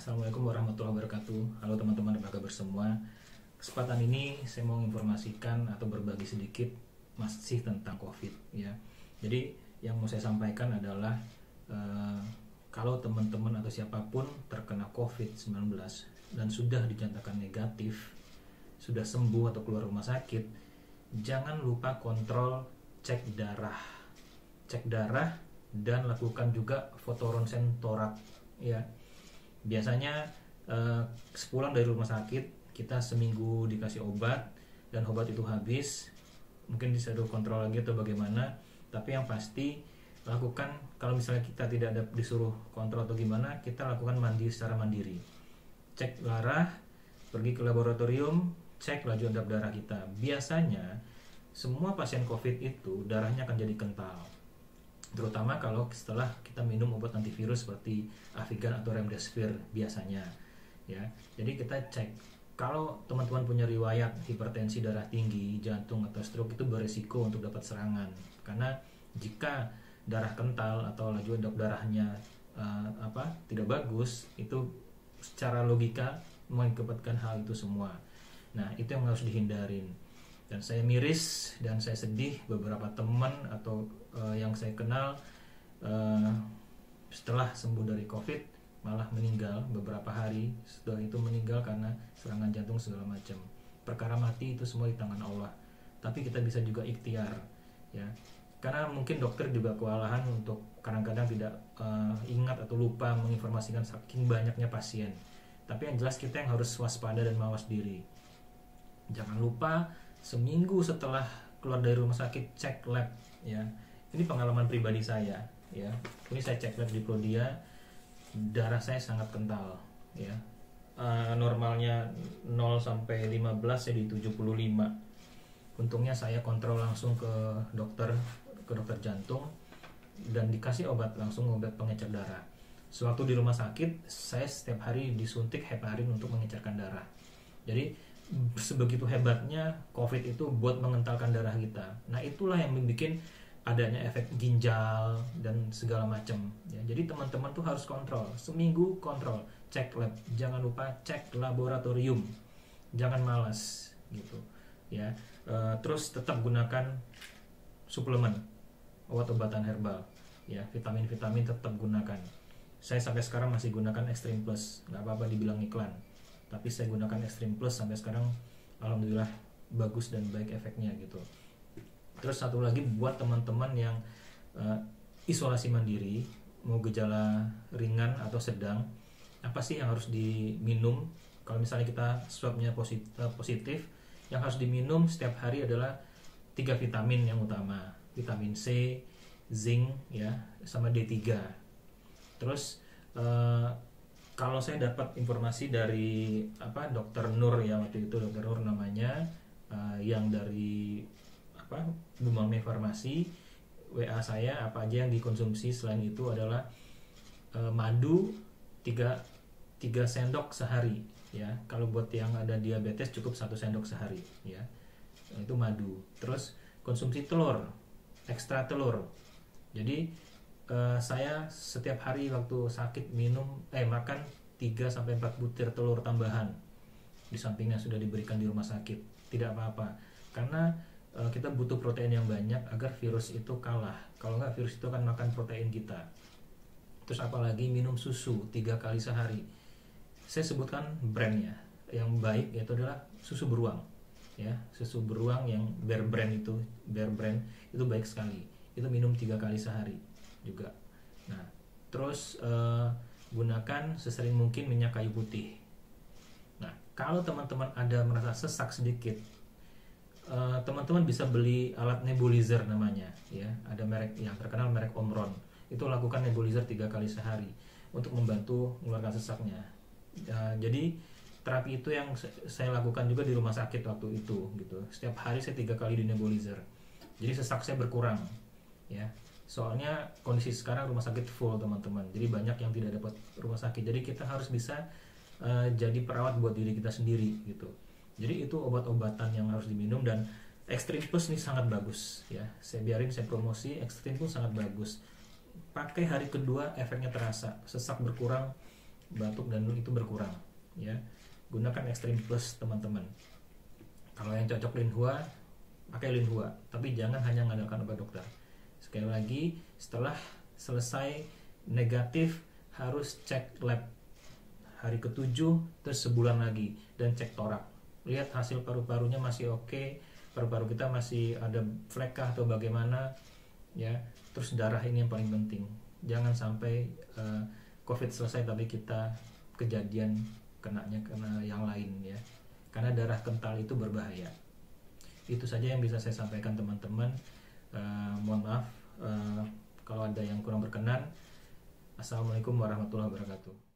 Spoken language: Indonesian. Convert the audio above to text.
Assalamualaikum warahmatullahi wabarakatuh. Halo teman-teman, apa kabar semua? Kesempatan ini saya mau informasikan atau berbagi sedikit masih tentang COVID ya. Jadi yang mau saya sampaikan adalah kalau teman-teman atau siapapun terkena COVID-19 dan sudah dinyatakan negatif, sudah sembuh atau keluar rumah sakit, jangan lupa kontrol cek darah dan lakukan juga foto ronsen torak ya. Biasanya sepulang dari rumah sakit kita seminggu dikasih obat dan obat itu habis, mungkin disuruh kontrol lagi atau bagaimana, tapi yang pasti lakukan, kalau misalnya kita tidak ada disuruh kontrol atau gimana, kita lakukan mandi secara mandiri, cek darah, pergi ke laboratorium, cek laju endap darah kita. Biasanya semua pasien COVID itu darahnya akan jadi kental, terutama kalau setelah kita minum obat antivirus seperti Avigan atau Remdesivir biasanya ya. Jadi kita cek, kalau teman-teman punya riwayat hipertensi darah tinggi, jantung atau stroke, itu beresiko untuk dapat serangan, karena jika darah kental atau laju endap darahnya tidak bagus, itu secara logika mengakibatkan hal itu semua. Nah, itu yang harus dihindarin. Dan saya miris dan saya sedih, beberapa teman atau yang saya kenal setelah sembuh dari COVID malah meninggal beberapa hari setelah itu, meninggal karena serangan jantung segala macam. Perkara mati itu semua di tangan Allah, tapi kita bisa juga ikhtiar ya, karena mungkin dokter juga kewalahan untuk kadang-kadang tidak ingat atau lupa menginformasikan saking banyaknya pasien. Tapi yang jelas kita yang harus waspada dan mawas diri. Jangan lupa seminggu setelah keluar dari rumah sakit cek lab ya. Ini pengalaman pribadi saya ya. Ini saya cek lab di Prodia, darah saya sangat kental ya. Normalnya 0 sampai 15 saya di 75. Untungnya saya kontrol langsung ke dokter jantung dan dikasih obat, langsung obat pengecer darah. Sewaktu di rumah sakit saya setiap hari disuntik heparin untuk mengecerkan darah. Jadi sebegitu hebatnya COVID itu buat mengentalkan darah kita. Nah, itulah yang membuat adanya efek ginjal dan segala macam ya. Jadi teman-teman tuh harus kontrol, seminggu kontrol, cek lab, jangan lupa cek laboratorium, jangan malas gitu ya. Terus tetap gunakan suplemen, obat-obatan herbal ya, vitamin-vitamin tetap gunakan. Saya sampai sekarang masih gunakan Extreme Plus, nggak apa-apa dibilang iklan, tapi saya gunakan Extreme Plus sampai sekarang, alhamdulillah bagus dan baik efeknya gitu. Terus satu lagi buat teman-teman yang isolasi mandiri, mau gejala ringan atau sedang, apa sih yang harus diminum? Kalau misalnya kita swabnya positif, yang harus diminum setiap hari adalah 3 vitamin yang utama, vitamin C, zinc ya, sama D3. Terus kalau saya dapat informasi dari Dokter Nur ya, waktu itu Dokter Nur namanya, yang dari Bumame Farmasi, WA saya, apa aja yang dikonsumsi selain itu adalah madu 3 sendok sehari ya. Kalau buat yang ada diabetes cukup 1 sendok sehari ya, itu madu. Terus konsumsi telur, ekstra telur. Jadi saya setiap hari waktu sakit makan 3-4 butir telur tambahan di sampingnya sudah diberikan di rumah sakit. Tidak apa-apa, karena kita butuh protein yang banyak agar virus itu kalah. Kalau nggak, virus itu akan makan protein kita. Terus apalagi minum susu 3 kali sehari. Saya sebutkan brandnya yang baik, yaitu adalah susu beruang ya. Susu beruang yang Bear Brand itu baik sekali. Itu minum 3 kali sehari juga. Nah, terus gunakan sesering mungkin minyak kayu putih. Nah, kalau teman-teman ada merasa sesak sedikit, teman-teman bisa beli alat nebulizer namanya ya. Ada merek yang terkenal, merek Omron. Itu lakukan nebulizer 3 kali sehari untuk membantu mengeluarkan sesaknya. Jadi terapi itu yang saya lakukan juga di rumah sakit waktu itu gitu. Setiap hari saya 3 kali di nebulizer. Jadi sesak saya berkurang ya. Soalnya kondisi sekarang rumah sakit full teman-teman. Jadi banyak yang tidak dapat rumah sakit. Jadi kita harus bisa jadi perawat buat diri kita sendiri gitu. Jadi itu obat-obatan yang harus diminum. Dan Extreme Plus ini sangat bagus ya. Saya promosi, Extreme Plus sangat bagus. Pakai hari kedua efeknya terasa, sesak berkurang, batuk dan flu itu berkurang, ya. Gunakan Extreme Plus teman-teman. Kalau yang cocok Linhua, pakai Linhua, tapi jangan hanya mengandalkan obat dokter. Sekali lagi, setelah selesai negatif harus cek lab hari ke-7, terus sebulan lagi, dan cek torak, lihat hasil paru-parunya masih oke, paru-paru kita masih ada flek kah atau bagaimana, ya. Terus darah ini yang paling penting, jangan sampai COVID selesai tapi kita kejadian kena yang lain, ya, karena darah kental itu berbahaya. Itu saja yang bisa saya sampaikan teman-teman. Mohon maaf kalau ada yang kurang berkenan. Assalamualaikum warahmatullahi wabarakatuh.